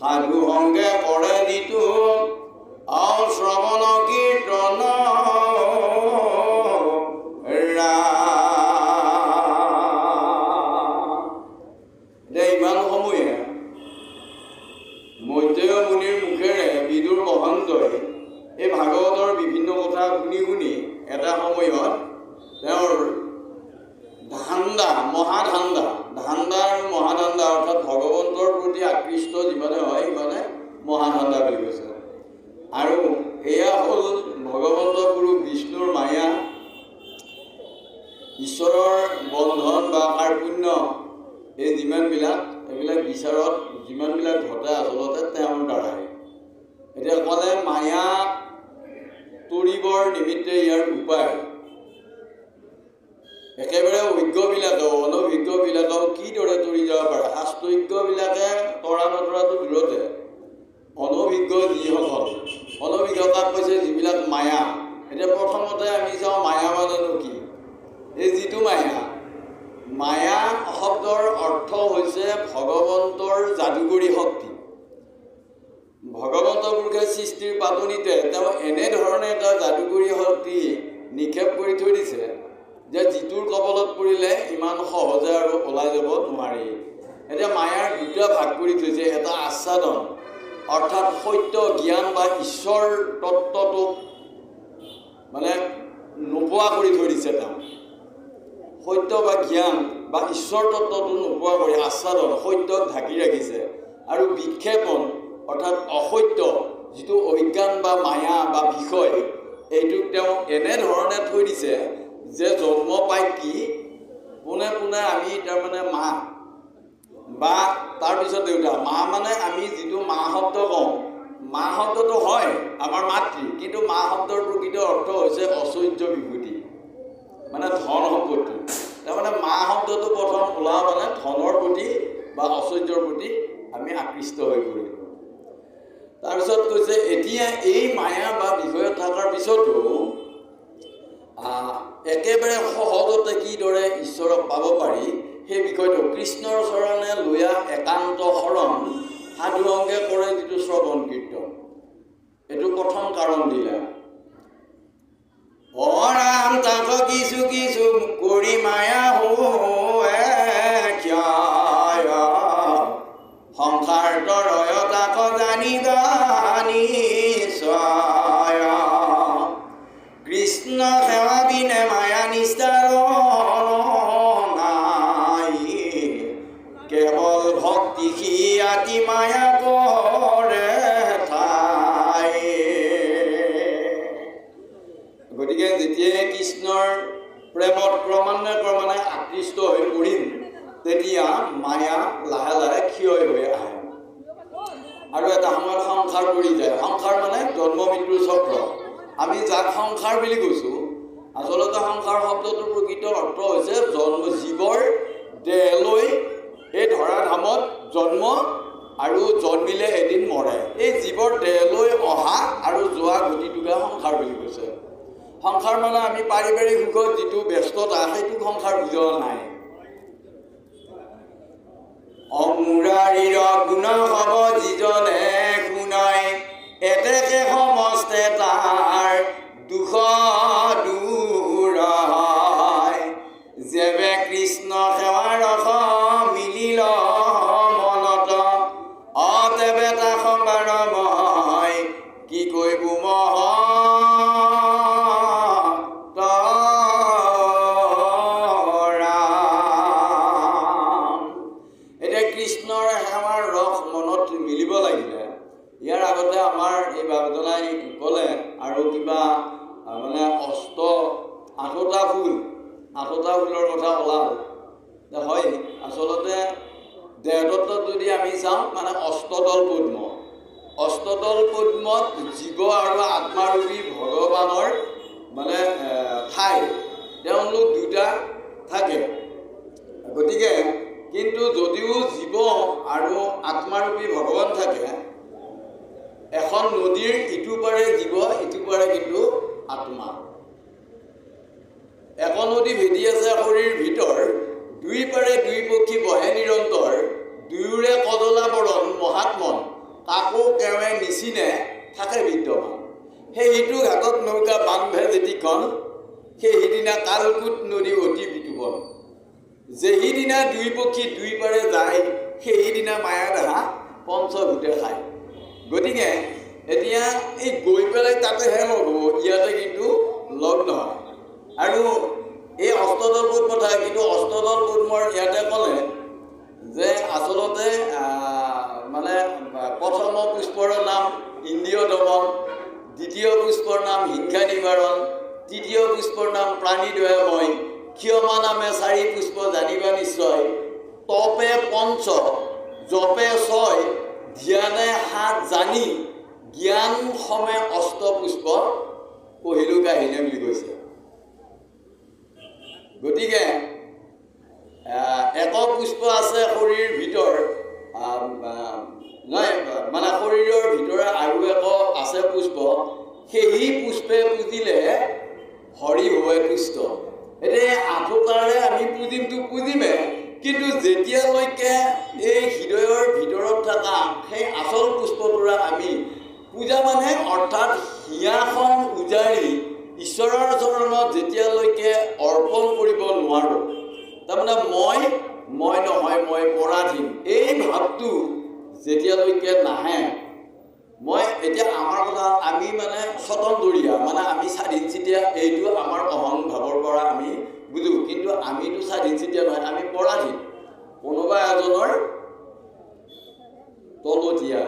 সাধু সংগে কৰে যিটো শ্ৰৱণ কীৰ্তন ইমান সময়ে মৈত্ৰেয় মুনিৰ মুখেৰে বিদুৰ মহন্তই এই ভাগৱতৰ বিভিন্ন কথা শুনি শুনি এটা সময়ত তেওঁৰ ধান্দা আৰু মহাধান্দা অৰ্থাৎ ভগৱন্তৰ প্ৰতি আকৃষ্ট যিমানে হয় সিমানে মহাধান্দা বুলি কৈছে। আৰু এয়া হ'ল ভগৱন্ত গুৰু বিষ্ণুৰ মায়া, ঈশ্বৰৰ বন্ধন বা কাৰ্পুণ্য, এই এইবিলাক বিচাৰত যিমানবিলাক ঘটে আচলতে তেওঁৰ দ্বাৰাই। এতিয়া ক'লে মায়া তৰিবৰ নিমিত্তে ইয়াৰ উপায় একেবাৰে অজ্ঞবিলাকেও অনভিজ্ঞবিলাকেও কিদৰে তৰি যাব পাৰে। শাস্ত্ৰজ্ঞবিলাকে তৰা নতৰাটো দূৰতে, অনভিজ্ঞ যিসকল, অনভিজ্ঞতাক কৈছে যিবিলাক মায়া। এতিয়া প্ৰথমতে আমি চাওঁ মায়া মানেনো কি। এই যিটো মায়া শব্দৰ অৰ্থ হৈছে ভগৱন্তৰ যাদুকৰী শক্তি। ভগৱন্ত পুৰুষে সৃষ্টিৰ পাতনিতে তেওঁ এনেধৰণে এটা যাদুকৰী শক্তি নিক্ষেপ কৰি থৈ দিছে যে যিটোৰ কবলত পৰিলে ইমান সহজে আৰু ওলাই যাব নোৱাৰি। এতিয়া মায়াৰ দুটা ভাগ কৰি থৈছে, এটা আচ্ছাদন অৰ্থাৎ সত্য জ্ঞান বা ঈশ্বৰ তত্ত্বটোক মানে নোপোৱা কৰি থৈ দিছে। তেওঁ সত্য বা জ্ঞান বা ঈশ্বৰ তত্ত্বটো নোপোৱা কৰি আচ্ছাদন সত্যক ঢাকি ৰাখিছে। আৰু বিক্ষেপণ অৰ্থাৎ অসত্য যিটো অজ্ঞান বা মায়া বা বিষয়, এইটোক তেওঁ এনেধৰণে থৈ দিছে যে জন্ম পাই কি পোনে পোনে আমি তাৰমানে মা বা তাৰপিছত দেউতা। মা মানে আমি যিটো মা শব্দ কওঁ, মা শব্দটো হয় আমাৰ মাতৃ, কিন্তু মা শব্দৰ প্ৰকৃত অৰ্থ হৈছে ঐশ্বৰ্য বিভূতি, মানে ধন সম্পত্তি। তাৰমানে মা শব্দটো প্ৰথম ওলাও মানে ধনৰ প্ৰতি বা ঐশ্বৰ্যৰ প্ৰতি আমি আকৃষ্ট হৈ পৰিলোঁ। তাৰপিছত কৈছে এতিয়া এই মায়া বা বিষয়ত থকাৰ পিছতো একেবাৰে সহজতে কিদৰে ঈশ্বৰক পাব পাৰি সেই বিষয়টো কৃষ্ণৰ চৰণে লৈয়া একান্ত শৰণ সাধু সংগে কৰে যিটো শ্ৰৱণ কীৰ্তন, এইটো প্ৰথম কাৰণ দিলে। ৰাম তাক কিছু কিছু কৰি মায়া সংসাৰ তৰয় তাক জানি কৃষ্ণ সেৱা বিনে মায়া নিস্তাৰ নাই, কেৱল ভক্তি সিয়াতি মায়া কৰে ঠাই। গতিকে যেতিয়াই কৃষ্ণৰ প্ৰেমত ক্ৰমান্বয়ে আকৃষ্ট হৈ পৰিম তেতিয়া মায়া লাহে লাহে ক্ষয় হৈ আহে আৰু এটা সময়ত সংসাৰ পৰি যায়। সংসাৰ মানে জন্ম মৃত্যুৰ চক্ৰ। আমি যাক সংসাৰ বুলি কৈছোঁ, আচলতে সংসাৰ শব্দটোৰ প্ৰকৃত অৰ্থ হৈছে জীৱৰ দেহ লৈ এই ধৰাধামত জন্ম আৰু জন্মিলে এদিন মৰে। এই জীৱৰ দেহ লৈ অহা আৰু যোৱা গতিটোকে সংসাৰ বুলি কৈছে। সংসাৰ মানে আমি পাৰিবাৰিক সুখত যিটো ব্যস্ততা সেইটো সংসাৰ বুজোৱা নাই। অমুৰাৰীৰ গুণ হব যিজনে শুনাই, এতেকে সমস্তে তাৰ দুখ দূৰ হয়। যেবে কৃষ্ণ সেৱাৰ ৰস মিলিল মনত, তেবে তা সম্বাৰ মই কি কৈব মহ। কৃষ্ণৰ সেৱাৰ ৰস মনত মিলিব লাগিলে ইয়াৰ আগতে আমাৰ এই বাগদলাই ক'লে আৰু কিবা মানে আঠটা ফুলৰ কথা ওলাল। হয়, আচলতে দেহতত্বত যদি আমি চাওঁ মানে অষ্টদল পদ্মত জীৱ আৰু আত্মাৰূপী ভগৱানৰ মানে ঠাই তেওঁলোক দুটা থাকে। গতিকে কিন্তু যদিও জীৱ আৰু আত্মাৰূপী ভগৱান থাকে, এখন নদীৰ ইটো পাৰে জীৱ ইটো পাৰে কিন্তু আত্মা। এখন নদী ভেদি আছে শৰীৰ ভিতৰ, দুই পাৰে দুই পক্ষী বহে নিৰন্তৰ, দুয়োৰে কজলা বৰণ মহাত্মন আকৌ কেৱে নিচিনে থাকে বিদ্যমান সেইটো ঘাটত নৌকা বান্ধে যেতিখন সেইদিনা কালকুট নদী অতি বিতুপন যেহিদিনা দুই পক্ষী দুই পাৰে যায় সেইদিনা মায়া দেহা পঞ্চভূতে খায় গতিকে এতিয়া এই গৈ পেলাই তাতেহে লগ হ'ব ইয়াতে কিন্তু লগ নহয় আৰু এই অষ্টদল পদ্ম থাকে কিন্তু অষ্টদল পদ্মৰ ইয়াতে ক'লে যে আচলতে মানে প্ৰথম পুষ্পৰ নাম ইন্দ্ৰিয় দমন দ্বিতীয় পুষ্পৰ নাম হিংসা নিবাৰণ তৃতীয় পুষ্পৰ নাম প্ৰাণী দয়াময় ক্ষমা নামে চাৰি পুষ্প জানিবা নিশ্চয় তপে পঞ্চ জপে ছয় ধ্যানে সাত জানি জ্ঞান সমে অষ্ট পুষ্প পঢ়িলো কাহিনী বুলি কৈছে গতিকে এক পুষ্প আছে শৰীৰ ভিতৰ নহয় মানে শৰীৰৰ ভিতৰে আৰু এক আছে পুষ্প সেই পুষ্পে পুজিলে হৰি হয় কৃষ্ণ এতিয়া আঠুকাৰে আমি পুজিমটো পুজিমে কিন্তু যেতিয়ালৈকে এই হৃদয়ৰ ভিতৰত থকা সেই আচল পুষ্পটোৰে আমি পূজা মানে অৰ্থাৎ হিয়াখন উজাৰি ঈশ্বৰৰ চৰণত যেতিয়ালৈকে অৰ্পণ কৰিব নোৱাৰোঁ তাৰমানে মই নহয় মই পৰাধীন এই ভাৱটো যেতিয়ালৈকে নাহে মই এতিয়া আমাৰ কথা আমি মানে স্বতন্ত্ৰীয়া মানে আমি স্বাধীনচিতীয়া এইটো আমাৰ অহং ভাৱৰ পৰা আমি বুজোঁ কিন্তু আমিতো স্বাধীনচিতীয়া নহয় আমি পৰাধীন কোনোবা এজনৰ তলতীয়া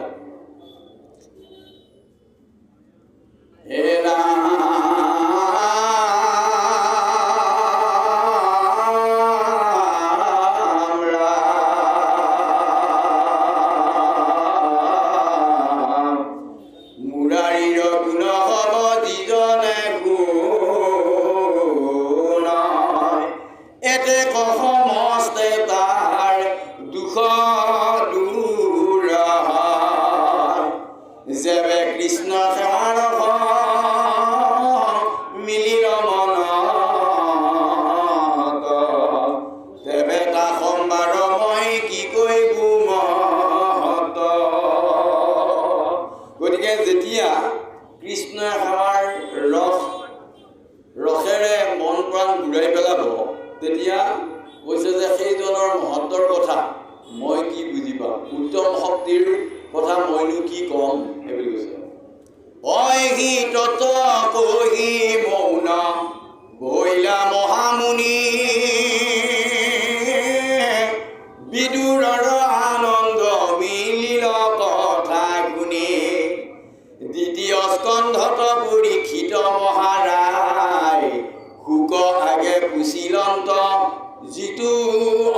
যিটো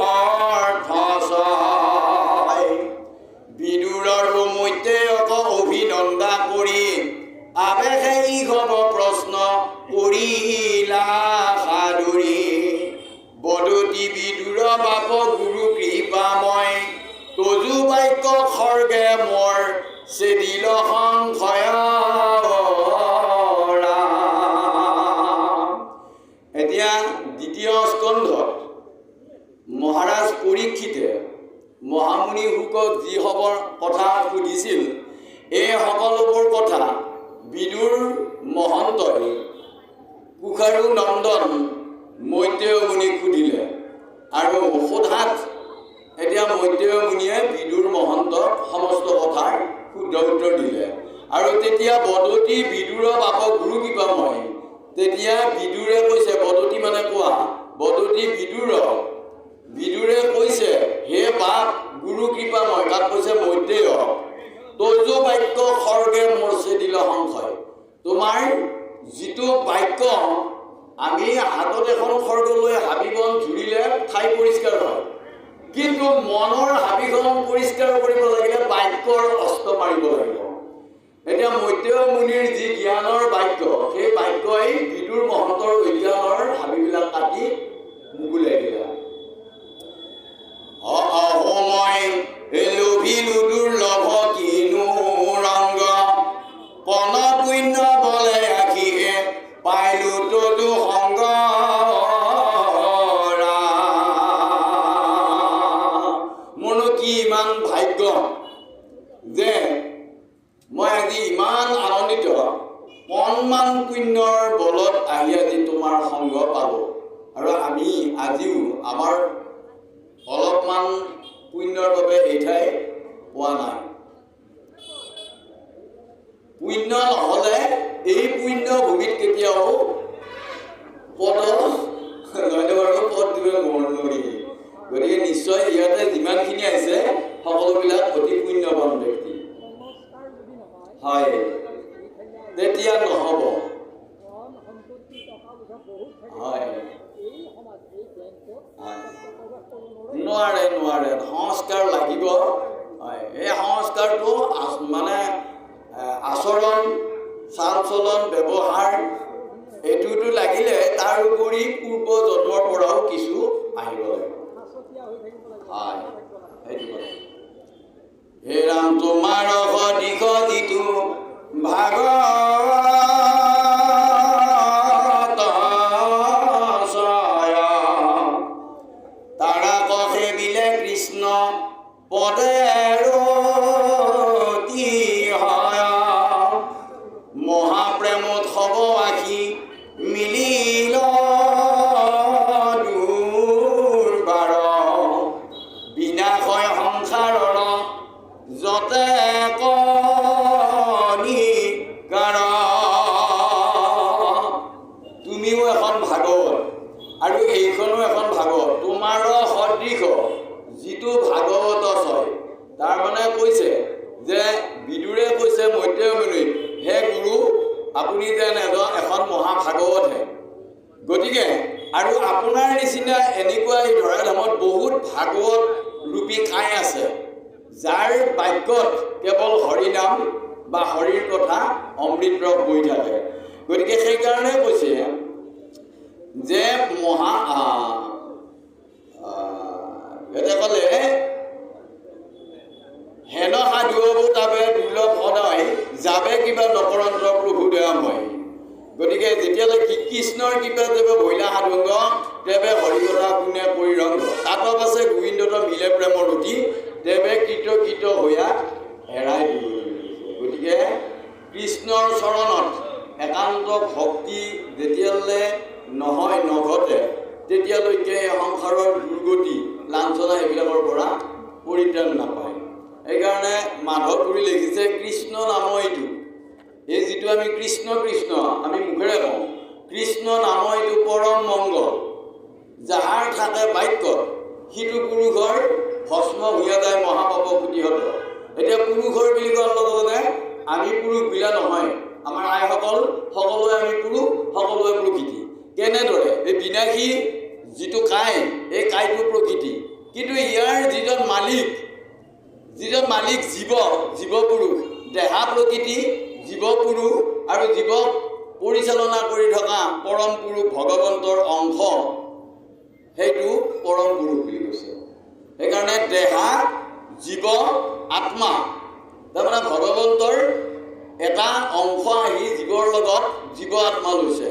অৰ্থ বিদুৰৰ মৈতে অভিনন্দা কৰি আবেশে ইহব প্ৰশ্ন কৰিলা সাদুৰী বদতি বিদুৰ বাপ গুৰু কৃপাময় তজু বাক্য খৰ্গে মোৰ চেদিল সংশয় এতিয়া দ্বিতীয় স্কন্ধত মহাৰাজ পৰীক্ষিতে মহামুনি শুকক যিসবৰ কথা সুধিছিল এই সকলোবোৰ কথা বিদুৰ মহন্তই কুশাৰু নন্দন মৈত্ৰেয় মুনিক সুধিলে আৰু সোধাত এতিয়া মৈত্ৰেয় মুনিয়ে বিদুৰ মহন্তক সমস্ত কথাৰ শুদ্ধ উত্তৰ দিলে আৰু তেতিয়া বদতি বিদুৰ বাপ গুৰু কৃপাময় তেতিয়া বিদুৰে কৈছে বদতি মানে কোৱা বদতি বিদুৰে কৈছে হে বাপ গুৰু কৃপাময় তাত কৈছে মৈত্ৰেয় তজু বাক্য খৰ্গে মৰ্চে দিল সংশয় তোমাৰ যিটো বাক্য আমি হাতত এখন খৰ্গ লৈ হাবিবন ঝুৰিলে ঠাই পৰিষ্কাৰ হয় কিন্তু মনৰ হাবিখন পৰিষ্কাৰ কৰিব লাগিলে বাক্যৰ অস্ত্ৰ মাৰিব লাগিব এতিয়া মৈত্ৰেয় মুনিৰ যি জ্ঞানৰ বাক্য সেই বাক্যই বিদুৰ মহন্তৰ অজ্ঞানৰ হাবিবিলাক কাটি মুকুলাই দিলে অসময় লোভিলো দুৰ্লভ কিনো ৰংগ পন পুণ্য বলে আখিয়ে পাইলো তদু সংগ মোৰনো কি ইমান ভাগ্য যে আজি ইমান আনন্দিত কণমান পুণ্যৰ বলত আহি আজি তোমাৰ সংগ পালোঁ আৰু আমি আজিও আমাৰ অলপমান পুণ্যৰ বাবে এই ঠাই পোৱা নাই পুণ্য নহ'লে এই পুণ্য ভূমিত কেতিয়াও পদ পদ দিব নোৱাৰি গতিকে নিশ্চয় ইয়াতে যিমানখিনি আছে সকলোবিলাক অতি পুণ্যৱান ব্যক্তি হয় তেতিয়া নহ'ব হয় নোৱাৰে নোৱাৰে সংস্কাৰ লাগিব হয় এই সংস্কাৰটো মানে আচৰণ চাল চলন ব্যৱহাৰ এইটোতো লাগিলে তাৰ উপৰি পূৰ্ব জন্মৰ পৰাও কিছু আহিব লাগিব হয় সেইটো হে ৰাম তোমাৰ দিশ যিটো ভাগৱত তাৰা কহে বিলে কৃষ্ণ পদেৰ মহাপ্ৰেমত হব আখি মিলিল দুৰ্বাৰ বিনাশ হয় সংসাৰৰ যতে কণিকাৰ তুমিও এখন ভাগৱত আৰু এইখনো এখন ভাগৱত তোমাৰ সদৃশ যিটো ভাগৱত হয় তাৰমানে কৈছে যে বিদুৰে কৈছে মধ্যমণি হে গুৰু আপুনি যেন এখন মহাভাগৱতহে গতিকে আৰু আপোনাৰ নিচিনা এনেকুৱা এই ধৰাধামত বহুত ভাগৱত ৰূপী ঠাই আছে যাৰ বাক্যত কেৱল হৰিনাম বা হৰিৰ কথা অমৃত ৰস বৈ থাকে গতিকে সেইকাৰণে কৈছে যে এটা ক'লে হেন সাধুবোৰ তাবে দুৰ্লভ সদায় যাবে কিবা নকৰন্ত প্ৰভু দয়াময় গতিকে যেতিয়ালৈ কৃষ্ণৰ কৃপা দেৱে ভৈলা সাধুংগ দেৱে হৰিকথা কোনে পৰিৰংগ তাত আছে গোবিন্দত মিলে প্ৰেমৰ ৰুটি দেৱে কৃত হৈয়া হেৰাই দিব গতিকে কৃষ্ণৰ চৰণত একান্ত ভক্তি যেতিয়ালৈ নহয় নঘটে তেতিয়ালৈকে সংসাৰৰ দুৰ্গতি লাঞ্ছনা এইবিলাকৰ পৰা পৰিত্ৰাণ নাপায় সেইকাৰণে মাধৱপুৰী লিখিছে কৃষ্ণ নাম এইটো এই যিটো আমি কৃষ্ণ কৃষ্ণ আমি মুখেৰে কওঁ কৃষ্ণ নাম এইটো পৰম মংগল যাহাৰ থাকে বাক্যত সিটো পুৰুষৰ ভস্ম ভূঞা যায় মহাপাপ কুটিহত এতিয়া পুৰুষৰ বুলি কোৱাৰ লগতে আমি পুৰুষ বিলা নহয় আমাৰ আইসকল সকলোৱে আমি পুৰুষ সকলোৱে প্ৰকৃতি কেনেদৰে এই বিনাশী যিটো কাই এই কাইটো প্ৰকৃতি কিন্তু ইয়াৰ যিজন মালিক জীৱ পুৰুষ দেহা প্ৰকৃতি জীৱ পুৰুষ আৰু জীৱক পৰিচালনা কৰি থকা পৰম পুৰুষ ভগৱন্তৰ অংশ সেইটো পৰম পুৰুষ বুলি কৈছে সেইকাৰণে দেহা জীৱ আত্মা তাৰমানে ভগৱন্তৰ এটা অংশ আহি জীৱৰ লগত জীৱ আত্মা লৈছে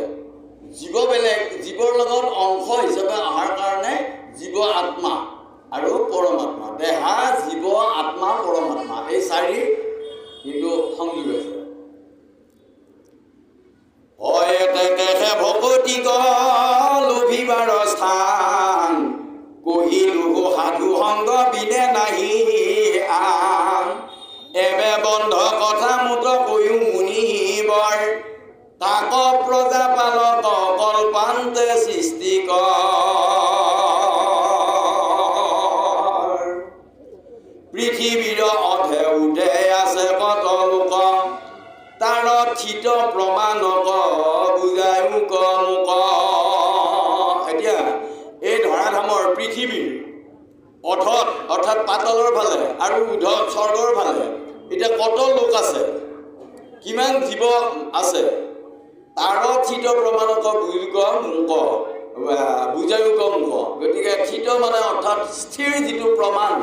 জীৱ বেলেগ জীৱৰ লগত অংশ হিচাপে অহাৰ কাৰণে জীৱ আত্মা আৰু পৰমাত্মা দেহা জীৱ আত্মা পৰমাত্মা এই চাৰি কিন্তু সংযোগ আছে ভকতি লোভিবাৰ স্থান কহিলো সাধু সংগ বিনে নাহি আন এবে বন্ধ কথা মুত কৈও মুনিবৰ তাক প্ৰজা পালক কল্পান্তে সৃষ্টি পৃথিৱীৰ অধে উধে আছে কত লোক তাৰ থিত প্ৰমাণক বুজাই মুক এতিয়া এই ধৰাধামৰ পৃথিৱীৰ অধত অৰ্থাৎ পাতলৰ ফালে আৰু উধত স্বৰ্গৰ ফালে এতিয়া কত লোক আছে কিমান জীৱ আছে তাৰ থিত প্ৰমাণক বুজাই মুক গতিকে থিত মানে অৰ্থাৎ স্থিৰ যিটো প্ৰমাণ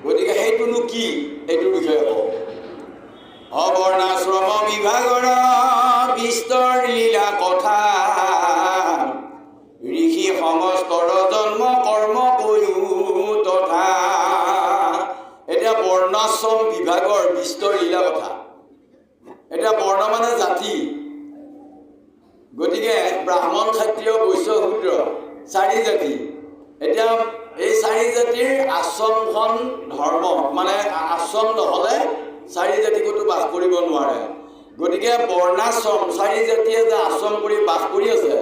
গতিকে সেইটোনো কি এইটোৰ বিষয়ে কওঁ অবৰ্ণাশ্ৰম বিভাগৰ বিস্তৰ লীলা কথা ঋষি সমস্তৰ জন্ম কৰ্ম কৈও তথা এতিয়া বৰ্ণাশ্ৰম বিভাগৰ বিস্তৰ লীলা কথা এতিয়া বৰ্ণ মানে জাতি, গতিকে ব্ৰাহ্মণ, ক্ষত্ৰিয়, বৈশ্য, শূদ্ৰ 4 জাতি। এতিয়া এই 4 জাতিৰ আশ্ৰমখন ধৰ্ম, মানে আশ্ৰম নহ'লে 4 জাতি ক'তো বাস কৰিব নোৱাৰে। গতিকে বৰ্ণাশ্ৰম 4 জাতিয়ে যে আশ্ৰম কৰি বাস কৰি আছে,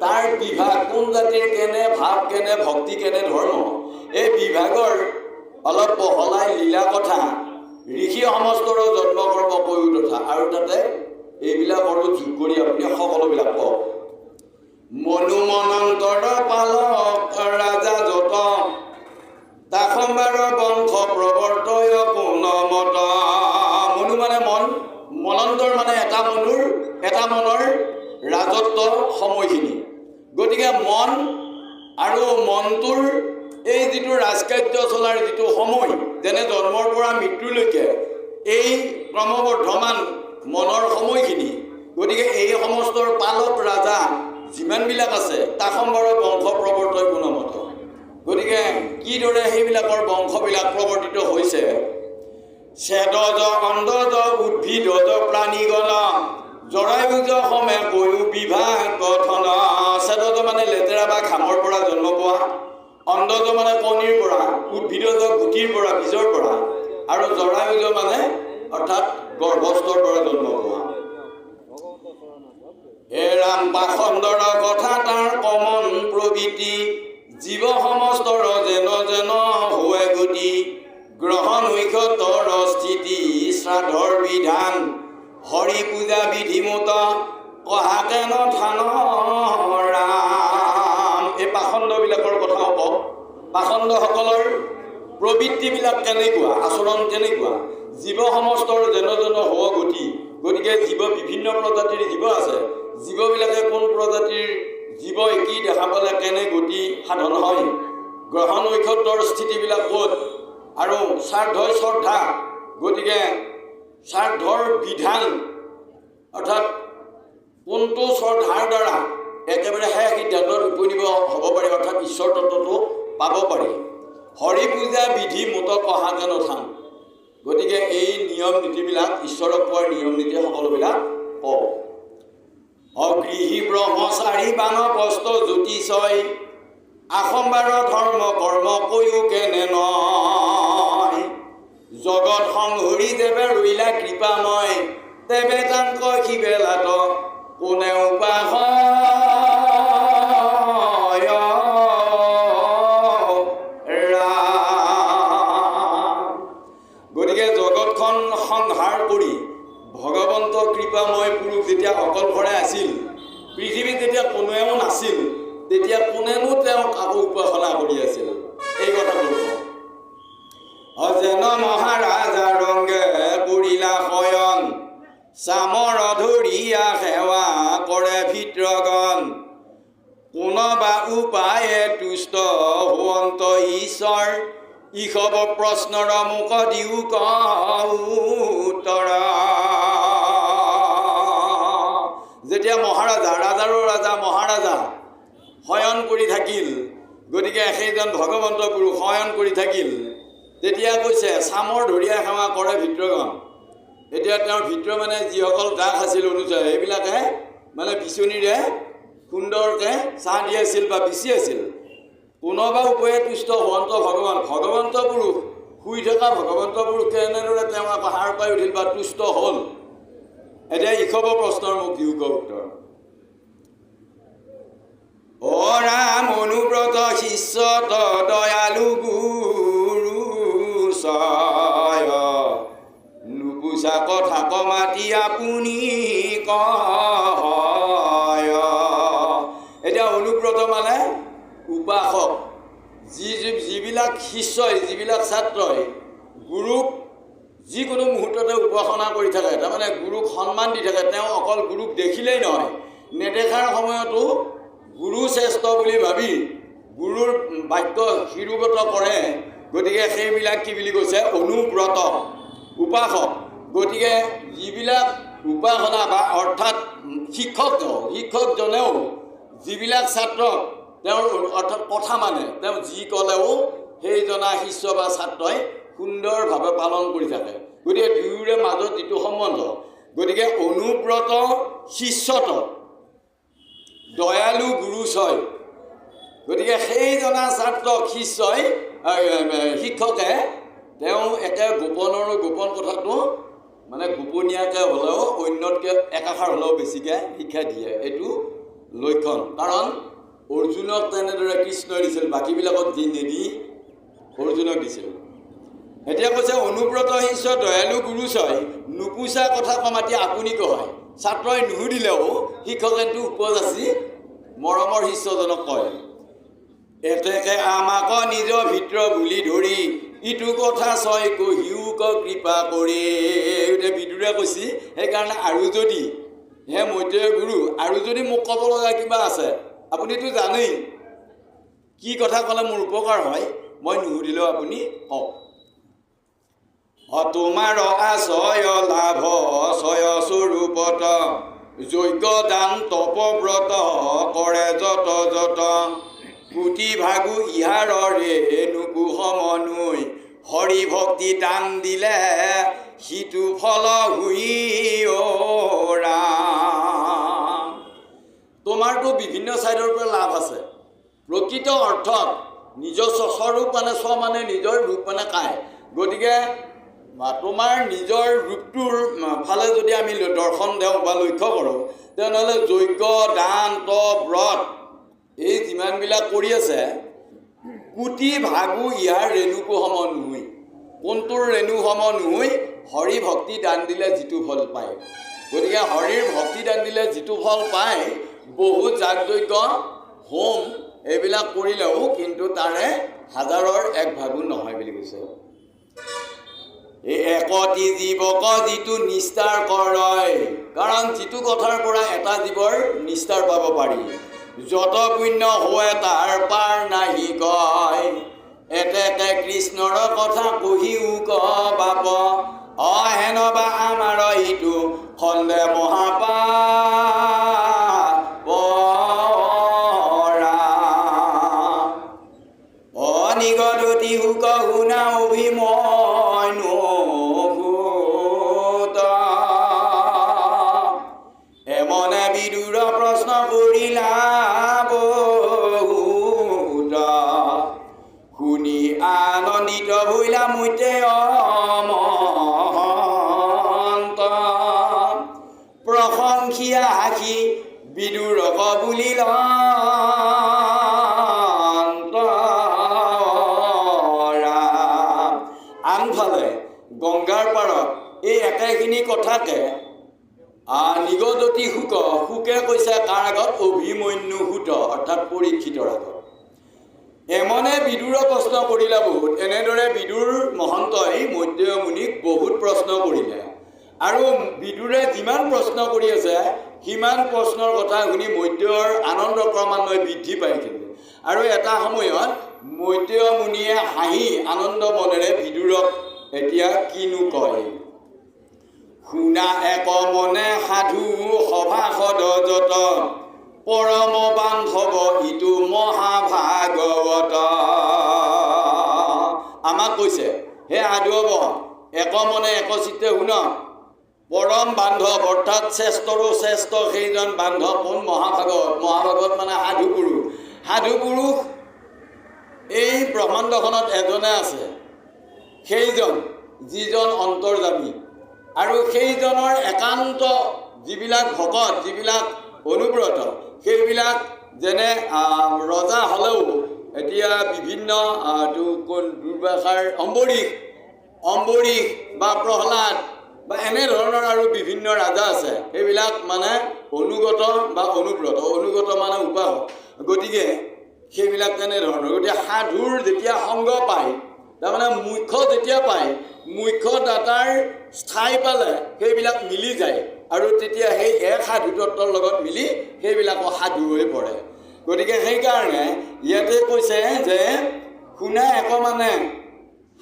তাৰ বিভাগ কোন জাতিৰ কেনে ভাৱ, কেনে ভক্তি, কেনে ধৰ্ম, এই বিভাগৰ অলপ বহলাই লীলা কথা, ঋষি সমস্তৰো জন্ম কৰ্ম কৈও তথা, আৰু তাতে এইবিলাকৰো যোগ কৰি আপুনি সকলোবিলাক কওক। মনুমনন্তৰ পালক ৰাজা যত, তাসম্বাৰ বংশ প্ৰৱৰ্তয় কোনমত। মনু মানে মন, মনন্তৰ মানে এটা মনুৰ, এটা মনৰ ৰাজত্ব সময়খিনি। গতিকে মন আৰু মনটোৰ এই যিটো ৰাজকাৰ্য চলাৰ যিটো সময়, যেনে জন্মৰ পৰা মৃত্যুলৈকে এই ক্ৰমবৰ্ধমান মনৰ সময়খিনি, গতিকে এই সমস্তৰ পালক ৰাজা যিমানবিলাক আছে, তাসম্বাৰ বংশ প্ৰৱৰ্তয় কোনমত। গতিকে কিদৰে সেইবিলাকৰ বংশবিলাক প্ৰৱৰ্তিত হৈছে, ছেদজ অন্ধজ উদ্ভিদজ প্ৰাণীগণ, জৰায়ুজ সমে কৈও বিভাগ গঠন। ছেদজ মানে লেতেৰা বা ঘামৰ পৰা জন্ম পোৱা, অন্ধজ মানে কণীৰ পৰা, উদ্ভিদজ গুটিৰ পৰা, বীজৰ পৰা, আৰু জৰায়ুজ মানে অৰ্থাৎ গৰ্ভস্থৰ পৰা জন্ম পোৱা। হে ৰাম পাখণ্ডৰ কথা তাৰ কমন প্ৰবৃত্তি, জীৱ সমস্তৰ যেন যেন হোৱে গতি, গ্ৰহণ ঐক্যতৰ স্থিতি শ্ৰাদ্ধৰ বিধান, হৰি পূজা বিধিমত কহাকে নথান ৰাম। এই পাখণ্ডবিলাকৰ কথা হ'ব, পাখণ্ডসকলৰ প্ৰবৃত্তিবিলাক কেনেকুৱা, আচৰণ কেনেকুৱা, জীৱ সমস্তৰ যেন যেন হোৱা গতি। গতিকে জীৱ বিভিন্ন প্ৰজাতিৰ জীৱ আছে, জীৱবিলাকে কোন প্ৰজাতিৰ জীৱ কি দেখা পালে কেনে গতি সাধন হয়, গ্ৰহণ ঐক্যতৰ স্থিতিবিলাক ক'ত, আৰু শ্ৰাদ্ধই শ্ৰদ্ধা, গতিকে শ্ৰাদ্ধৰ বিধান অৰ্থাৎ কোনটো শ্ৰদ্ধাৰ দ্বাৰা একেবাৰে শেষ সিদ্ধান্তত উপনীত হ'ব পাৰি, অৰ্থাৎ ঈশ্বৰ তত্ত্বটো পাব পাৰি। হৰি পূজা বিধি মত কহাকে নথান। গতিকে এই নিয়ম নীতিবিলাক, ঈশ্বৰক পোৱাৰ নিয়ম নীতি সকলোবিলাক কওঁ। অগৃহী ব্ৰহ্মচাৰী বানপ্ৰস্থ জ্যোতিষয়, আসম্বাৰ ধৰ্ম কৰ্ম কৈও কেনে নয়, জগত সংহৰি যেবে ৰইলা কৃপাময়, তেবে তাংক সিবেলাত কোনে উপাসয় ৰাম। গতিকে জগতখন সংহাৰ কৰি ভগৱন্ত কৃপাময় পুৰুষ যেতিয়া অকলশৰে আছিল, পৃথিৱীত যেতিয়া কোনেও নাছিল, তেতিয়া কোনেনো তেওঁক আকৌ উপাসনা কৰি আছিল, এই কথাটো অজেন মহাৰাজা ৰংগে কৰিলা শয়ন, চামৰ ধৰিয়া সেৱা কৰে ভিতৰগণ, কোনোবা উপায়ে তুষ্ট হোৱন্ত ঈশ্বৰ, ইষব প্ৰশ্নৰ মুখ দিও উত্তৰ। যেতিয়া মহাৰাজা, ৰাজাৰো ৰাজা মহাৰাজা শয়ন কৰি থাকিল, গতিকে সেইজন ভগৱন্ত পুৰুষ শয়ন কৰি থাকিল, তেতিয়া কৈছে চামৰ ধৰিয়া সেৱা কৰে ভিতৰগণ। এতিয়া তেওঁৰ ভিতৰ মানে যিসকল দাস আছিল অনুচৰ, সেইবিলাকে মানে বিচনীৰে সুন্দৰকৈ চাহ দি আছিল বা বিচি আছিল। কোনোবা উপায়ে তুষ্ট হোৱন্ত ভগৱান, ভগৱন্ত পুৰুষ শুই থকা ভগৱন্ত পুৰুষে এনেদৰে তেওঁ পাহাৰ পাই উঠিল বা তুষ্ট হ'ল। এতিয়া ইষব প্ৰশ্নৰ মোক দিওঁক উত্তৰ। অ ৰাম অনুব্ৰত শিষ্য দয়ালু গুৰু চয়, নুপুছা কথা কমাতি আপুনি কয়। এতিয়া অনুব্ৰত মানে উপাসক, যিবিলাক শিষ্যই, যিবিলাক ছাত্ৰই গুৰুক যিকোনো মুহূৰ্ততে উপাসনা কৰি থাকে, তাৰমানে গুৰুক সন্মান দি থাকে, তেওঁ অকল গুৰুক দেখিলেই নহয়, নেদেখাৰ সময়তো গুৰু শ্ৰেষ্ঠ বুলি ভাবি গুৰুৰ বাক্য শিৰোগত কৰে। গতিকে সেইবিলাক কি বুলি কৈছে, অনুব্ৰত উপাসক। গতিকে যিবিলাক উপাসনা বা অৰ্থাৎ শিক্ষকজনেও যিবিলাক ছাত্ৰক তেওঁৰ অৰ্থাৎ কথা মানে, তেওঁ যি ক'লেও সেইজনা শিষ্য বা ছাত্ৰই সুন্দৰভাৱে পালন কৰি থাকে। গতিকে দুয়োৰে মাজত যিটো সম্বন্ধ, গতিকে অনুব্ৰত শিষ্যত দয়ালু গুৰু ছয়। গতিকে সেই জনা ছাত্ৰক শিষ্যই শিক্ষকে তেওঁ একে গোপনৰো গোপন কথাটো মানে গোপনীয়াকৈ হ'লেও অন্যতকৈ একাষাৰ হ'লেও বেছিকৈ শিক্ষা দিয়ে। এইটো লক্ষণ। কাৰণ অৰ্জুনক তেনেদৰে কৃষ্ণই দিছিল, বাকীবিলাকক দি নিদি অৰ্জুনক দিছিল। এতিয়া কৈছে অনুব্ৰত শিষ্য দয়ালু গুৰু ছয়, নুপুচা কথা কমাতি আপুনি কয়। ছাত্ৰই নুসুধিলেও শিক্ষকেতো উপযাচি মৰমৰ শিষ্যজনক কয়। এতেকে আমাক নিজৰ ভিতৰ বুলি ধৰি ইটো কথা ছয় কহিওক কৃপা কৰি। এতিয়া বিদুৰে কৈছে সেইকাৰণে আৰু যদি হে মৈত্ৰেয় গুৰু আৰু যদি মোক ক'ব লগা কিবা আছে, আপুনিতো জানেই কি কথা ক'লে মোৰ উপকাৰ হয়, মই নুসুধিলেও আপুনি কওক। তোমাৰ আশয় লাভ ছয় স্বৰূপত যজ্ঞ দান তপব্ৰত কৰে যত যত কুটি ভাগু ইহাৰৰে নুকু সমনুই হৰি ভক্তি দান দিলে সিটো ফল হুই ৰাম। তোমাৰতো বিভিন্ন ছাইডৰ পৰা লাভ আছে। প্ৰকৃত অৰ্থত নিজৰ স্বৰূপ মানে স্ব মানে নিজৰ ৰূপ মানে কায়। গতিকে তোমাৰ নিজৰ ৰূপটোৰ ফালে যদি আমি দৰ্শন দিওঁ বা লক্ষ্য কৰোঁ, তেনেহ'লে যজ্ঞ দান তপ ব্ৰত এই যিমানবিলাক কৰি আছে, কুটি ভাগু ইয়াৰ ৰেণুকো সম নুহুই। কোনটোৰ ৰেণু সম নুহুই? হৰি ভক্তি দান দিলে যিটো ফল পায়। গতিকে হৰিৰ ভক্তি দান দিলে যিটো ফল পায়, বহুত যাগযজ্ঞ হোম এইবিলাক কৰিলেও কিন্তু তাৰে হাজাৰৰ এক ভাগো নহয় বুলি কৈছে। এই একতি জীৱক যিটো নিস্তাৰ কৰে, কাৰণ যিটো কথাৰ পৰা এটা জীৱৰ নিস্তাৰ পাব পাৰি। যত পুণ্য হয় তাৰ পাৰ নাহি কয়, এতেকে কৃষ্ণৰ কথা কহিও ক বাপ হেন বা আমাৰ ইটো খন্দে মহাপাপ নিগদতি হুক শুনা অভিময় নভূত এমনে বিদুৰ প্ৰশ্ন কৰিলা বহুত শুনি আনন্দিত হইলা মৈত্ৰেয় মহন্ত প্ৰশংসিয়া হাসি বিদুৰক বুলিল আনফালে গংগাৰ পাৰত এই একেখিনি কথাকে নিগদতি শুকে কৈছে কাৰ আগত? অভিমন্যু সুত অৰ্থাৎ পৰীক্ষিতৰ আগত। এমনে বিদুৰক প্ৰশ্ন কৰিলে বহুত। এনেদৰে বিদুৰ মহন্তই মৈত্ৰেয় মুনিক বহুত প্ৰশ্ন কৰিলে, আৰু বিদুৰে যিমান প্ৰশ্ন কৰি আছে সিমান প্ৰশ্নৰ কথা শুনি মৈত্ৰেয়ৰ আনন্দ ক্ৰমান্বয়ে বৃদ্ধি পাইছিল। আৰু এটা সময়ত মৈত্ৰেয় মুনিয়ে হাঁহি আনন্দ মনেৰে বিদুৰক এতিয়া কিনো কয়? শুনা এক মনে সাধু সভাসদ যত পৰম বান্ধৱ ইটো মহাভাগৱত। আমাক কৈছে হে সাধুৱ এক মনে একচিত্তে শুন, পৰম বান্ধৱ অৰ্থাৎ শ্ৰেষ্ঠৰো শ্ৰেষ্ঠ সেইজন বান্ধৱ কোন? মহাভাগৱত। মহাভাগৱত মানে সাধু পুৰুষ। সাধু পুৰুষ এই ব্ৰহ্মাণ্ডখনত এজনে আছে, সেইজন যিজন অন্তৰ্যামী, আৰু সেইজনৰ একান্ত যিবিলাক ভকত, যিবিলাক অনুব্ৰত, সেইবিলাক যেনে ৰজা হ'লেও এতিয়া বিভিন্ন দুৰ্বাসাৰ অম্বৰীশ বা প্ৰহ্লাদ বা এনেধৰণৰ আৰু বিভিন্ন ৰাজা আছে। সেইবিলাক মানে অনুগত বা অনুব্ৰত। অনুগত মানে উপাসক। গতিকে সেইবিলাক তেনেধৰণৰ। গতিকে সাধুৰ যেতিয়া সংগ পায়, তাৰমানে মুখ্য যেতিয়া পায়, মুখ্য দাতাৰ স্থাই পালে সেইবিলাক মিলি যায়, আৰু তেতিয়া সেই এক সাধু তত্ত্বৰ লগত মিলি সেইবিলাকো সাধু হৈ পৰে। গতিকে সেইকাৰণে ইয়াতে কৈছে যে শুনা এক মানে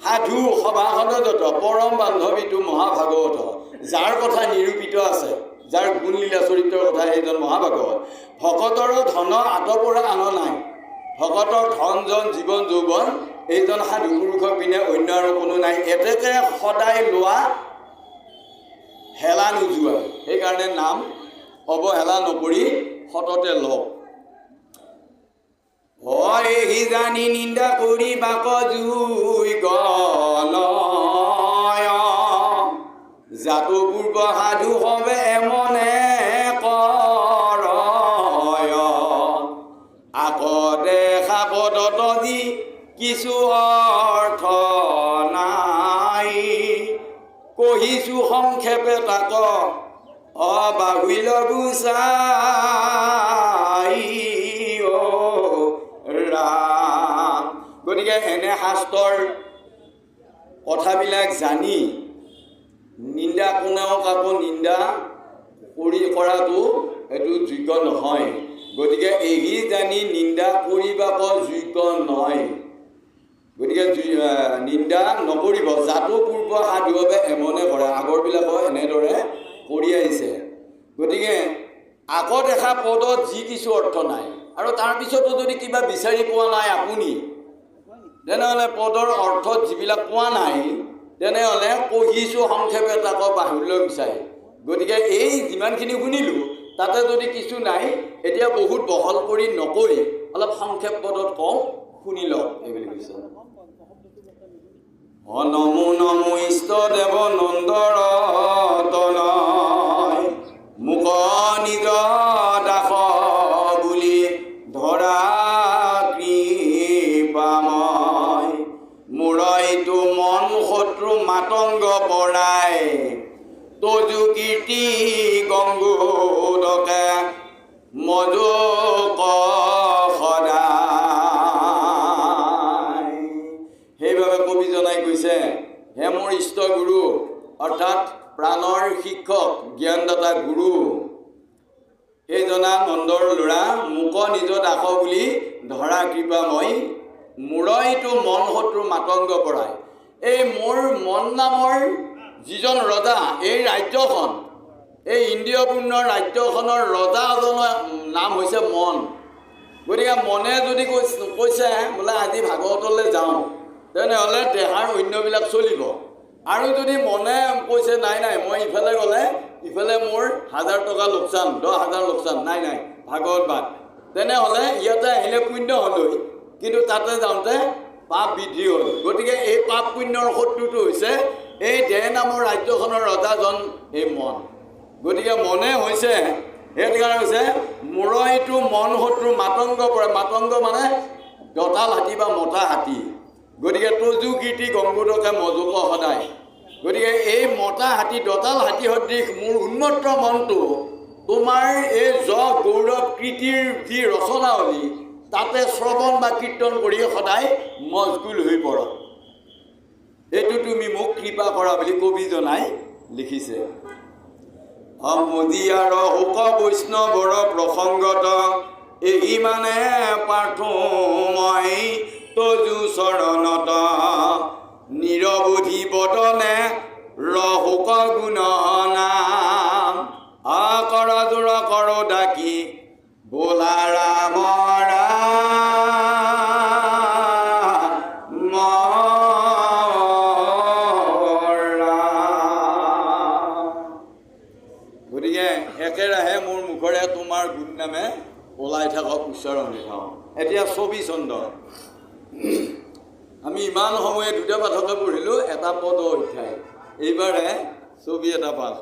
সাধু সভাসদ যত পৰম বান্ধৱীটো মহাভাগৱত, যাৰ কথা নিৰূপিত আছে, যাৰ গুণলীলা চৰিত্ৰৰ কথা সেইজন মহাভাগৱত। ভকতৰ ধন আঁতৰপৰা আন নাই, ভকতৰ ধন জন জীৱন যৌৱন এইজন সাধু পুৰুষৰ পিনে অন্য আৰু কোনো নাই। এতেকে সদায় লোৱা হেলা নোযোৱাই, সেইকাৰণে নাম অৱহেলা নকৰি সততে লওক। এহি জানি নিন্দা কৰি বাক জুই গলয়, জাতো পূৰ্ব সাধু হবে এমনে কৰয়, আক দেখা পদত দি কিছু অৰ্থ নাই, কহিছো সংক্ষেপে তাক অবাহুল গুচাই ৰাম। গতিকে এনে শাস্ত্ৰৰ কথাবিলাক জানি নিন্দা কোনেও কাকো নিন্দা কৰাটো এইটো যোগ্য নহয়। গতিকে এহি জানি নিন্দা কৰিবাক যোগ্য নহয়। গতিকে নিন্দা নকৰিব, জাতো পূৰ্ব সাধু হবে এমনে কৰে, আগৰবিলাকো এনেদৰে কৰি আহিছে। গতিকে আগত দেখা পদত যি কিছু অৰ্থ নাই, আৰু তাৰপিছতো যদি কিবা বিচাৰি পোৱা নাই আপুনি, তেনেহ'লে পদৰ অৰ্থত যিবিলাক পোৱা নাই, তেনেহ'লে কহিছোঁ সংক্ষেপে তাক বাহুল্য বিচাৰে। গতিকে এই যিমানখিনি শুনিলোঁ তাতে যদি কিছু নাই, এতিয়া বহুত বহল কৰি নকৈ অলপ সংক্ষেপ পদত কওঁ, শুনি লওক। এইবুলি কৈছে, নমো নমো ইষ্টদেৱ নন্দৰতনয়, মুখ নিজ দাস বুলি ধৰা কৃপাময়, মূৰৈটো মন শত্ৰু মাতংগ পৰাই, তজু কীৰ্তি গংগোদকে মজুক সদায়। সেইবাবে কবিজনাই কৈছে, হে মোৰ ইষ্ট গুৰু, অৰ্থাৎ প্ৰাণৰ শিক্ষক জ্ঞানদাতা গুৰু, সেইজনা নন্দৰ ল'ৰা, মোক নিজ দাস বুলি ধৰা কৃপাময়, মূৰৈটো মন শত্ৰু মাতংগ পৰাই। এই মোৰ মন নামৰ যিজন ৰজা, এই ৰাজ্যখন, এই ইন্দ্ৰিয়পূৰ্ণ ৰাজ্যখনৰ ৰজাজনৰ নাম হৈছে মন। গতিকে মনে যদি কৈছে বোলে আজি ভাগৱতলৈ যাওঁ, তেনেহ'লে দেহাৰ অন্যবিলাক চলিব। আৰু যদি মনে কৈছে নাই নাই মই ইফালে গ'লে ইফালে মোৰ 1000 টকা লোকচান, 10,000 লোকচান, নাই নাই ভাগৱত বাদ, তেনেহ'লে ইয়াতে আহিলে পুণ্য হ'লই, কিন্তু তাতে যাওঁতে পাপ বৃদ্ধি হ'ল। গতিকে এই পাপ পুণ্যৰ শত্ৰুটো হৈছে এই দেহ নামৰ ৰাজ্যখনৰ ৰজাজন, এই মন। গতিকে মনে হৈছে, সেইটো কাৰণে হৈছে মূৰৈটো মন শত্ৰু মাতংগ পৰে। মাতংগ মানে দঁতাল হাতী বা মতা হাতী। গতিকে তজু কীৰ্তি গংগোদকে মজুক সদায়। গতিকে এই মতা হাতী, দঁতাল হাতী সদৃশ মোৰ উন্নত মনটো তোমাৰ এই যশ গৌৰৱ কীৰ্তিৰ যি ৰচনাৱলী, তাতে শ্ৰৱণ বা কীৰ্তন কৰি সদায় মজগুল হৈ পৰক। এইটো তুমি মোক কৃপা কৰা বুলি কবিজনাই লিখিছে। মদিয়াৰ শোক বৈষ্ণৱৰ প্ৰসংগত এই মানে পাৰ্থো মই তজু চৰণত, নিৰৱধি বদনে ৰশোক গুণ নাম, আকৰ জোৰ কৰ ডাকি বোলা ৰাম গতিকে একেৰাহে মোৰ মুখৰে তোমাৰ গুণ নামে ওলাই থাকক, উচ্চাৰণ দেখাওঁ। এতিয়া ছবি চন্দ, আমি ইমান সময়ে দুটা পাঠকে পঢ়িলোঁ, এটা পদ অধ্যায়, এইবাৰে ছবি এটা পাঠ।